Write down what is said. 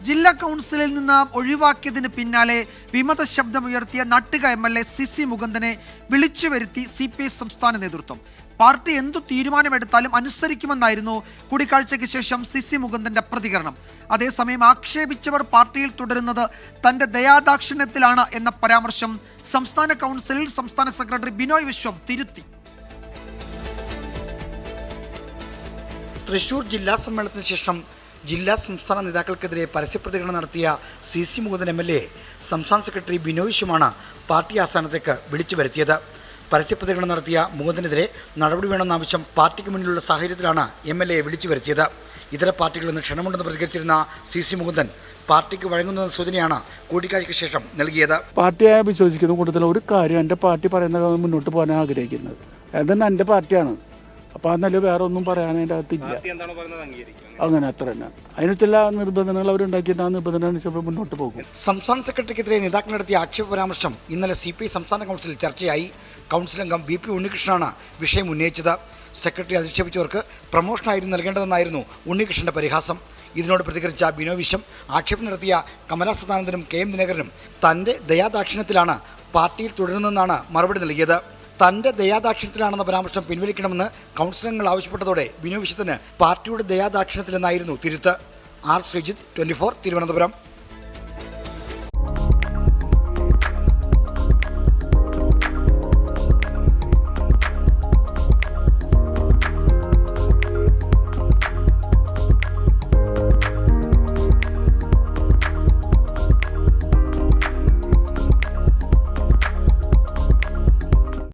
ജില്ലാ കൗൺസിലിൽ നിന്ന് ഒഴിവാക്കിയതിന് പിന്നാലെ വിമത ശബ്ദമുയർത്തിയ നാട്ടുക MLA സിസി മുകുന്ദനെ വിളിച്ചു വരുത്തി CPI സംസ്ഥാന നേതൃത്വം. പാർട്ടി എന്തു തീരുമാനമെടുത്താലും അനുസരിക്കുമെന്നായിരുന്നു കൂടിക്കാഴ്ചയ്ക്ക് ശേഷം സിസി മുകുന്ദന്റെ പ്രതികരണം. അതേസമയം ആക്ഷേപിച്ചവർ പാർട്ടിയിൽ തുടരുന്നത് തന്റെ ദയാദാക്ഷിണ്യത്തിലാണ് എന്ന പരാമർശം സംസ്ഥാന കൗൺസിലിൽ സംസ്ഥാന സെക്രട്ടറി ബിനോയ് വിശ്വം തിരുത്തി. തൃശൂർ ജില്ലാ സമ്മേളനത്തിന് ശേഷം ജില്ലാ സംസ്ഥാന നേതാക്കൾക്കെതിരെ പരസ്യപ്രതികരണം നടത്തിയ സിസി മുകുന്ദൻ MLA സംസ്ഥാന സെക്രട്ടറി ബിനോയ് വിശ്വമാണ് പാർട്ടി ആസ്ഥാനത്തേക്ക് വിളിച്ചു വരുത്തിയത്. പരസ്യപ്രതികരണം നടത്തിയ മുകുന്ദനെതിരെ നടപടി വേണമെന്നാവശ്യം പാർട്ടിക്ക് മുന്നിലുള്ള സാഹചര്യത്തിലാണ് MLA വിളിച്ചു വരുത്തിയത്. ഇതര പാർട്ടികളിൽ നിന്ന് ക്ഷണമുണ്ടെന്ന് പ്രതികരിച്ചിരുന്ന സിസി മുകുന്ദൻ പാർട്ടിക്ക് വഴങ്ങുന്ന സൂചനയാണ് കൂടിക്കാഴ്ചയ്ക്ക് ശേഷം നൽകിയത്. പാർട്ടിയെ വിശ്വസിക്കുന്ന കൂട്ടത്തിൽ ഒരു കാര്യം എൻ്റെ പാർട്ടി പറയുന്ന മുന്നോട്ട് പോകാൻ ആഗ്രഹിക്കുന്നത് അതെന്നെ എൻ്റെ പാർട്ടിയാണ്. അപ്പോൾ ആ നില വേറെ ഒന്നും പറയാൻ അതിൻ്റെ അകത്തില്ല. അങ്ങനെ അത്ര തന്നെ അതിന് ചില നിർബന്ധങ്ങൾ അവരുണ്ടാക്കിയിട്ട് ആ നിർബന്ധം അനുസരിച്ച് മുന്നോട്ട് പോകും. സംസ്ഥാന സെക്രട്ടറിക്കെതിരെ നേതാക്കൾ നടത്തിയ ആക്ഷേപ പരാമർശം ഇന്നലെ CPI സംസ്ഥാന കൗൺസിലിൽ ചർച്ചയായി. കൗൺസിൽ അംഗം BP ഉണ്ണികൃഷ്ണനാണ് വിഷയം ഉന്നയിച്ചത്. സെക്രട്ടറി അധിക്ഷേപിച്ചവർക്ക് പ്രമോഷനായിരുന്നു നൽകേണ്ടതെന്നായിരുന്നു ഉണ്ണികൃഷ്ണന്റെ പരിഹാസം. ഇതിനോട് പ്രതികരിച്ച ബിനോയ് വിശ്വം ആക്ഷേപം നടത്തിയ കമലാ സദാനന്ദനും KM ദിനകരനും തന്റെ ദയാദാക്ഷിണ്യത്തിലാണ് പാർട്ടിയിൽ തുടരുന്നതെന്നാണ് മറുപടി നൽകിയത്. തന്റെ ദയാദാക്ഷിണ്യത്തിലാണെന്ന പരാമർശം പിൻവലിക്കണമെന്ന് കൗൺസിലംഗങ്ങൾ ആവശ്യപ്പെട്ടതോടെ ബിനോയ് വിശ്വത്തിന് പാർട്ടിയുടെ ദയാദാക്ഷിണ്യത്തിലെന്നായിരുന്നു തിരുത്ത്. R. ശ്രീജിത്ത്, 24, തിരുവനന്തപുരം.